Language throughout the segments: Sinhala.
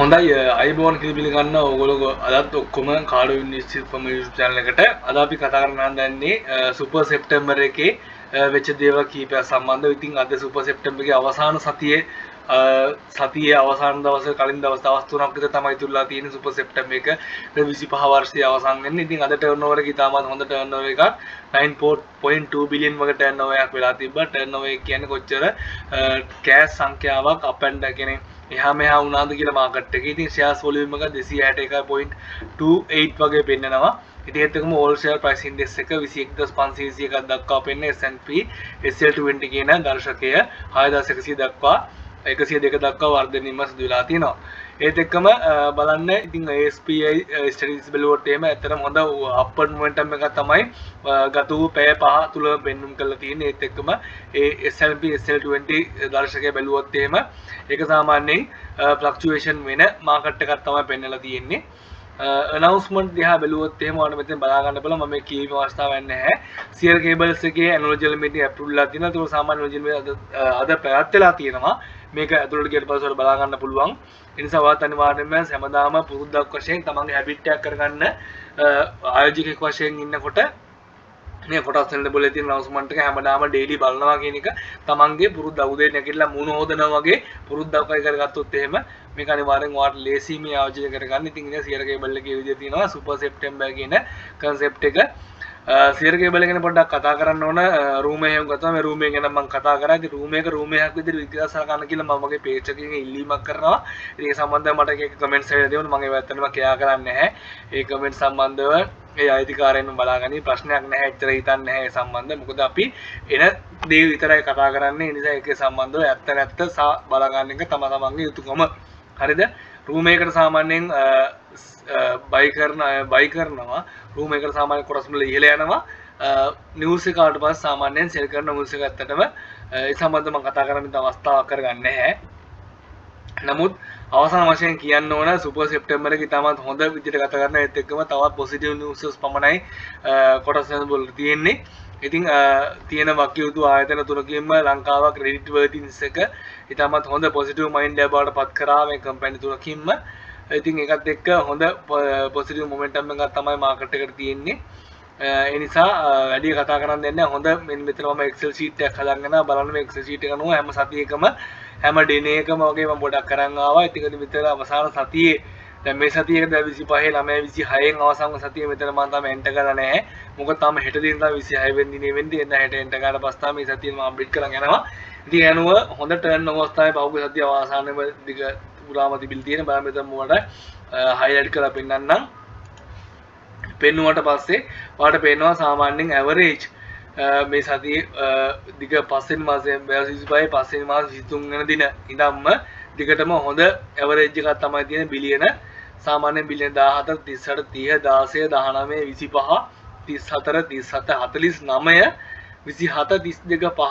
හොඳයි අයිබෝන් කියලා පිළිගන්න ඕගොල්ලෝ අදත් ඔක්කොම කාඩෝ ඉන්වෙස්ට් ෆර්ම් YouTube channel එකට අද අපි කතා කරන්න හදන්නේ සුපර් සෙප්ටැම්බර් එකේ වෙච්ච දේවල් කීපයක් සම්බන්ධව. ඉතින් අද සුපර් සෙප්ටැම්බර් එකේ අවසාන සතියේ අවසාන දවසේ කලින් දවස් 3ක් විතර තමයි ඉතුරුලා තියෙන්නේ සුපර් සෙප්ටැම්බර් එක 25 වර්ෂයේ අවසන් වෙන්නේ. ඉතින් අද ටර්නෝවර් එක ඉතාමත් හොඳ ටර්නෝවර් එකක් 9.2 බිලියන් වගේ ටර්නෝවර් එකක් වෙලා තිබ්බා. ටර්නෝවර් එක කියන්නේ කොච්චර කෑෂ් සංඛ්‍යාවක් අප් ඇන්ඩ් කියන්නේ එහා මෙහා වුණාද කියලා මාකට් එකේ. ඉතින් ෂෙයාර්ස් වොලියුම් එක 261.28 වගේ පෙන්නනවා. ඉතින් ඒත් එක්කම ඕල් ෂෙයාර් ප්‍රයිස් ඉන්ඩෙක්ස් එක 21521ක් දක්වා පෙන්නේ. S&P SL20 කියන දර්ශකය 6100 දක්වා 102 දක්වා වර්ධනයම සිදු වෙලා තියෙනවා. ඒත් එක්කම බලන්න ඉතින් ASPI ස්ටැටිස්ටික්ස් බැලුවොත් එහෙම ඇත්තටම හොඳ අප්වර්ඩ් මොමන්ටම් එකක් තමයි ගත වූ පැය 5 තුල පෙන්눔 කරලා තියෙන්නේ. ඒත් එක්කම ඒ S&P SL20 දර්ශකය බැලුවොත් එහෙම ඒක සාමාන්‍යයෙන් ෆ්ලක්චුවේෂන් වෙන මාකට් එකක් තමයි පෙන්වලා තියෙන්නේ. announcement දිහා බැලුවොත් එහෙම ඔයාලට මෙතන බලා ගන්න බලන්න මම මේ කීම අවස්ථාවක් නැහැ. Sierra Cables එකේ annual general meeting approve වෙලා තියෙනවා. ඒක සාමාන්‍ය annual general අද පැවැත්වලා තියෙනවා. මේක ඇතුළට ගියට පස්සේ බලා ගන්න පුළුවන්. ඒ නිසා ඔයාලත් අනිවාර්යයෙන්ම හැමදාම පුරුද්දක් වශයෙන් තමන්ගේ හැබිට් එකක් කරගන්න ආයෝජකෙක් වශයෙන් ඉන්නකොට මේ කොටස් වලින් බලලා තියෙන announcement එක හැමදාම daily බලනවා කියන එක තමන්ගේ පුරුද්ද උදේ නැගිටලා මුණ හොදනවා වගේ පුරුද්දක් වගේ කරගත්තොත් එහෙම මේක අනිවාර්යෙන් ඔයාලට ලේසි මේ ආයෝජනය කරගන්න. ඉතින් ඉතින් Sierra Cable එකේ විදිය තියෙනවා Super September කියන concept එක. Sierra Cable එක ගැන පොඩ්ඩක් කතා කරන්න ඕන. room එකේ ගත්තාම මේ room එක ගැන මම කතා කරා. ඉතින් room එක එකක් විදිහට විකාශ කරන්න කියලා මම මගේ page එකකින් ඉල්ලීමක් කරනවා. ඉතින් ඒ සම්බන්ධව මට එක comments එකක් දෙන්න. මම ඒව ඇත්තටම කියා කරන්නේ නැහැ. ඒ comment සම්බන්ධව ඒ අයිතිකාරයෙන් බලාගනි ප්‍රශ්නයක් නැහැ. ඇත්තට හිතන්නේ නැහැ ඒ සම්බන්ධව. මොකද අපි එන දේ විතරයි කතා කරන්නේ. ඒ නිසා ඒකේ සම්බන්ධව ඇත්ත බලා ගන්න එක තමන්ගේ යුතුයකම. හරිද? room එකකට සාමාන්‍යයෙන් බයි කරනවා. room එකට සාමාන්‍ය කොටස් වල ඉහළ යනවා. news එක ආවට පස්සේ සාමාන්‍යයෙන් sell කරන news එක ඇත්තටම ඒ සම්බන්ධව මම කතා කරන්න අවස්ථාවක් කරගන්නේ නැහැ. නමුත් අවසාන වශයෙන් කියන්න ඕන සුපර් සෙප්ටැම්බර් එක ඉතාමත් හොඳ විදිහට ගත කරන ඒත් එක්කම තවත් පොසිටිව් නිවුස් පමණයි කොටස් වල තියෙන්නේ. ඉතින් තියෙන වකියුතු ආයතන තුනකින්ම ලංකාව ක්‍රෙඩිට් වර්තින්ස් එක ඉතාමත් හොඳ පොසිටිව් මයින්ඩ් එකක් බවට පත් කරා මේ කම්පැනි තුනකින්ම. ඉතින් ඒකත් එක්ක හොඳ පොසිටිව් මොමන්ටම් එකක් තමයි මාකට් එකට තියෙන්නේ. ඒ නිසා වැඩි කතා කරන්න දෙන්නේ හොඳ මෙතන මම Excel sheet එකක් හදාගෙන බලන්න මේ Excel sheet එක අනුව හැම සතියකම හැම දින එකම වගේ මම පොඩක් කරන් ආවා. ඉතින් විතර අවසාන සතියේ දැන් මේ සතියේ 25 9 26න් අවසාන සතියේ මෙතන මම තාම එන්ටර් කරලා නැහැ. මොකද තාම හෙට දින තමයි 26 වෙනි දිනේ වෙන්නේ. එන්න හෙට එන්ටර් කරලා පස්සේ තමයි මේ සතියේ මම අප්ඩේට් කරන් යනවා. ඉතින් අනුව හොඳ ටර්න් අවස්ථාවේ පහුගිය සතිය අවසානයේ දිග පුරාම තිබිලා තියෙන බලන්න මෙතන මොකට highlight කරලා පෙන්නන්නම්. පෙන්නුවට පස්සේ ඔයාලට පේනවා සාමාන්‍යයෙන් average මේ සතියේ දිග පස්වෙනි මාසයේ 25 පස්වෙනි මාසයේ 23 වෙනි දින ඉඳන්ම දිගටම හොඳ average එකක් තමයි තියෙන බිලියන සාමාන්‍ය බිලියන 17 38 30 16 19 25 34 37 49 27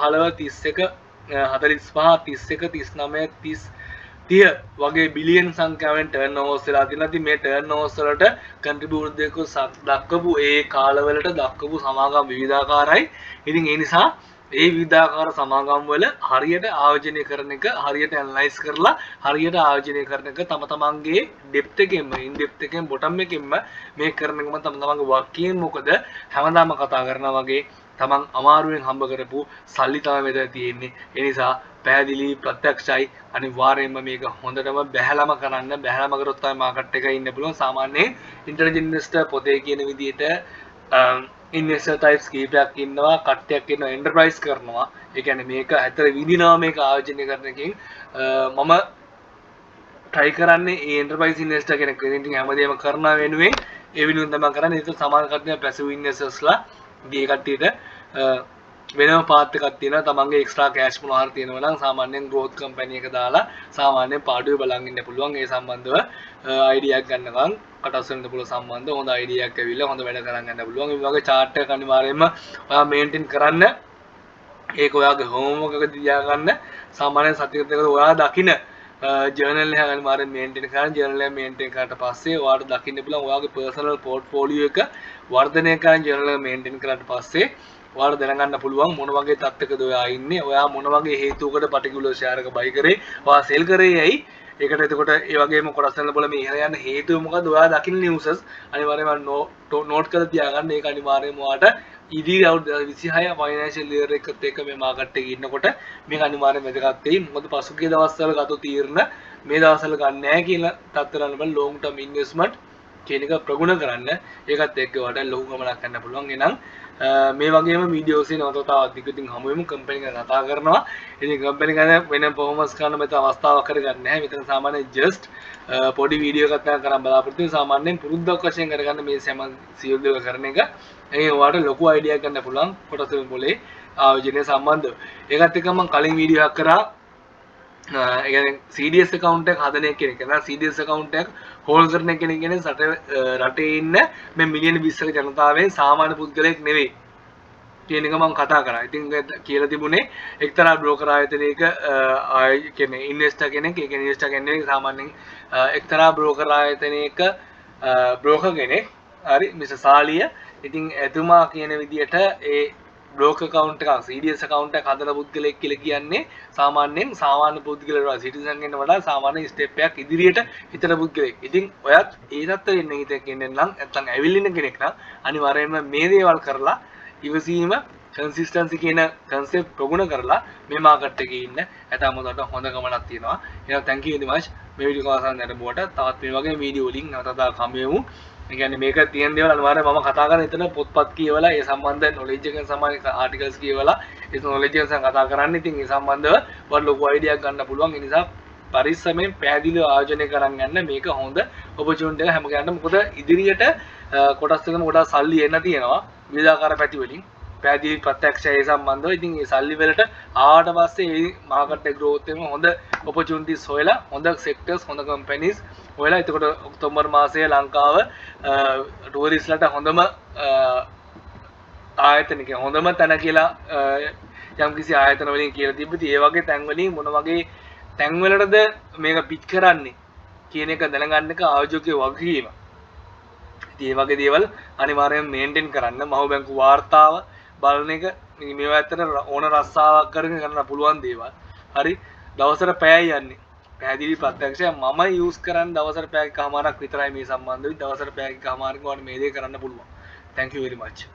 32 15 31 45 31 39 30 වගේ බිලියන් සංඛ්‍යාවෙන් ටර්න්ಓවර්ස් වෙලා තියෙනවා. ඉතින් මේ ටර්න්ಓවර්ස් වලට කන්ට්‍රිබියුට් දෙක දක්වපු ඒ කාලවලට දක්වපු සමාගම් විවිධාකාරයි. ඉතින් ඒ නිසා ඒ විවිධාකාර සමාගම් වල හරියට ආයෝජනය කරන එක හරියට ඇනලයිස් කරලා හරියට ආයෝජනය කරන එක තම තමන්ගේ ඩෙප්ත් එකෙන්ම ඉන් ඩෙප්ත් එකෙන් බොටම් එකෙන්ම මේ කරන එකම තම තමන්ගේ වාක්‍යයෙන් මොකද හැමදාම කතා කරනවා වගේ තමන් අමාරුවෙන් හම්බ කරපු සල්ලි තමයි මෙතන තියෙන්නේ. ඒ නිසා පැහැදිලි ප්‍රත්‍යක්ෂයි අනිවාර්යයෙන්ම මේක හොඳටම බැහැලම කරන්න බැහැලම කරොත් තමයි මාකට් එකේ ඉන්න පුළුවන්. සාමාන්‍යයෙන් ඉන්ටෙලිජන්ට් ඉන්වෙස්ටර් පොතේ කියන විදිහට ඉන්වෙස්ටර් ටයිප්ස් කීපයක් ඉන්නවා. කට්ටියක් ඉන්නවා එන්ටර්ප්‍රයිස් කරනවා. ඒ කියන්නේ මේක ඇතර විදිනවා මේක ආයෝජනය කරන එකෙන් මම try කරන්නේ ඒ එන්ටර්ප්‍රයිස් ඉන්වෙස්ටර් කෙනෙක් වෙන ඉතින් හැමදේම කරන වෙනුවෙන් ඒ වෙනුවෙන් තමයි කරන්නේ. ඒක සමාන කට්ටිය පැසිව් ඉන්වෙස්ටර්ස්ලා ගේ කට්ටියට වෙනම පාත් එකක් තියෙනවා. තමන්ගේ එක්ස්ට්‍රා කෑෂ් මොනවා හරි තියෙනවා නම් සාමාන්‍යයෙන් growth company එක දාලා සාමාන්‍යයෙන් පාඩුවේ බලන් ඉන්න පුළුවන්. ඒ සම්බන්ධව අයිඩියා එකක් ගන්නකම් කටස් වෙන්න පුළුවන් සම්බන්ධව හොඳ අයිඩියා එකක් ඇවිල්ලා හොඳ වැඩ කරන් යන්න පුළුවන්. මේ වගේ chart එකක් අනිවාර්යයෙන්ම ඔයා මේන්ටේන් කරන්න. ඒක ඔයාගේ homework එක දිහා ගන්න. සාමාන්‍යයෙන් සතියකට දෙකකට ඔයා දකින්න ජර්නල් එක අනිවාර්යෙන් මේන්ටේන් කරන්න. ජර්නල් එක මේන්ටේන් කරාට පස්සේ ඔයාලට දකින්න පුළුවන් ඔයාගේ personal portfolio එක වර්ධනය කරන්න ජර්නල් එක මේන්ටේන් කරාට පස්සේ ඔයාලට දැනගන්න පුළුවන් මොන වගේ තත්ත්වයකද ඔයා ඉන්නේ. ඔයා මොන වගේ හේතුවකට particular share එක buy කරේ. ඔයා sell කරේ ඇයි? ඒකට එතකොට ඒ වගේම කොටස් වල බල මේ ඉහළ යන හේතුව මොකද්ද? ඔයා දකින්න නිවුසස් අනිවාර්යයෙන්ම නෝට් කරලා තියාගන්න. ඒක අනිවාර්යයෙන්ම ඔයාට ඉදිරි අවුරුදු 26 ෆයිනෑන්ෂියල් ඉයර් එකත් එක්ක මේ මාකට් එකේ ඉන්නකොට මේක අනිවාර්යයෙන්ම වැදගත් වෙයි. මොකද පසුගිය දවස්වල ගත තීරණ මේ දවස්වල ගන්න නැහැ කියලා තත්ත්වයන් වල ලොන්ග් ටර්ම් ඉන්වෙස්ට්මන්ට් කියන එක ප්‍රගුණ කරන්න. ඒකත් එක්ක ඔයාලට ලොකු ගමනක් යන්න පුළුවන්. එහෙනම් මේ වගේම වීඩියෝස් එක නැවතත් දිගටින් හමු වෙමු. කම්පැනි ගැන කතා කරනවා. ඉතින් කම්පැනි ගැන වෙන පර්ෆෝමන්ස් කරන්න මෙතන අවස්ථාවක් කරගන්න නැහැ. මෙතන සාමාන්‍යයෙන් ජස්ට් පොඩි වීඩියෝ එකක් ගන්න කරන් බලාපොරොත්තු වෙන සාමාන්‍යයෙන් පුරුද්දක් වශයෙන් කරගන්න මේ සෑම සියලු දේවල් කරන එක. ඒ ඔයාලට ලොකු අයිඩියා ගන්න පුළුවන් කොටස් වල ආයෝජනය සම්බන්ධව. ඒකත් එක්ක මම කලින් වීඩියෝ එකක් කරා CDS account එක හදන කෙනෙක් නේද CDS account එක හෝල්ඩ් කරන කෙනෙක් කියන්නේ රටේ ඉන්න මේ මිලියන 20ක ජනතාවෙන් සාමාන්‍ය පුද්ගලයෙක් නෙවෙයි කියන එක මම කතා කරා. ඉතින් කියලා තිබුණේ එක්තරා බ්‍රෝකර් ආයතනයක කියන්නේ ඉන්වෙස්ටර් කෙනෙක්. ඒ කියන්නේ ඉන්වෙස්ටර් කියන්නේ සාමාන්‍යයෙන් එක්තරා බ්‍රෝකර් ආයතනයක බ්‍රෝකර් කෙනෙක්. හරි මිස්ටර් සාලිය. ඉතින් එතුමා කියන විදිහට ඒ බ්‍රෝකර් account එකක් CDS account එකක් හදන පුද්ගලයෙක් කියලා කියන්නේ සාමාන්‍යයෙන් සාමාන්‍ය පුද්ගලයෙකුට සිටිසන් කෙනෙක්ට වඩා සාමාන්‍ය ස්ටෙප් එකක් ඉදිරියට හිතන පුද්ගලයෙක්. ඉතින් ඔයත් ඒ තත්ත්වෙ ඉන්න කෙනෙක් නම් නැත්නම් ඇවිල්ලින කෙනෙක් නම් අනිවාර්යයෙන්ම මේ දේවල් කරලා ඉවසීම කන්සිස්ටන්සි කියන කන්සෙප්ට් ප්‍රගුණ කරලා මේ මාකට් එකේ ඉන්න ඇතම උදට හොඳ ගමනක් තියෙනවා. එහෙනම් thank you very much මේ වීඩියෝ එක අසන්න යනකොට තවත් මේ වගේ වීඩියෝ වලින් නැවතත් කමෙමු. ඒ කියන්නේ මේක තියෙන දේවල් අනිවාර්යයෙන්ම මම කතා කරන එතන පොත්පත් කියවලා ඒ සම්බන්ධ නොලෙජ් එකෙන් සමාන ආටිකල්ස් කියවලා ඒ නොලෙජ් එකෙන් කතා කරන්නේ. ඉතින් ඒ සම්බන්ධව වට ලොකු අයිඩියාවක් ගන්න පුළුවන්. ඒ නිසා පරිස්සමෙන් පැහැදිලිව ආයෝජනය කරන් යන්න මේක හොඳ ඔපචුනිටි එක හැම කෙනාටම. මොකද ඉදිරියට කොටස් එකම කොටස් සල්ලි එන්න තියෙනවා විවිධාකාර පැති වලින්. පැහැදිලි ප්‍රත්‍යක්ෂය සම්බන්ධව. ඉතින් මේ සල්ලි වලට ආවට පස්සේ මේ මාකට් එක growth එකම හොඳ opportunities හොයලා හොඳ sectors හොඳ companies හොයලා එතකොට ඔක්තෝබර් මාසයේ ලංකාව ටූරිස්ට්ලට හොඳම ආයතන එක හොඳම තැන කියලා යම්කිසි ආයතන වලින් කියලා තිබ්බ. ඉතින් ඒ වගේ තැන් වලින් මොන වගේ තැන් වලටද මේක පිච් කරන්නේ කියන එක දැනගන්න එක ආයෝජකගේ වගකීම. ඉතින් මේ වගේ දේවල් අනිවාර්යයෙන් මේන්ටේන් කරන්න මහු බැංකු වාර්තාව බලන එක මේවා ඇත්තට ඕන රස්සාවක් කරගෙන කරන්න පුළුවන් දේවල්. හරි දවසට පැය යන්නේ. පැහැදිලි ප්‍රත්‍යක්ෂය මම යූස් කරන්නේ දවසට පැයකමාරක් විතරයි මේ සම්බන්ධව. දවසට පැයකමාරක් වගේ මේ දේ කරන්න පුළුවන්. Thank you very much.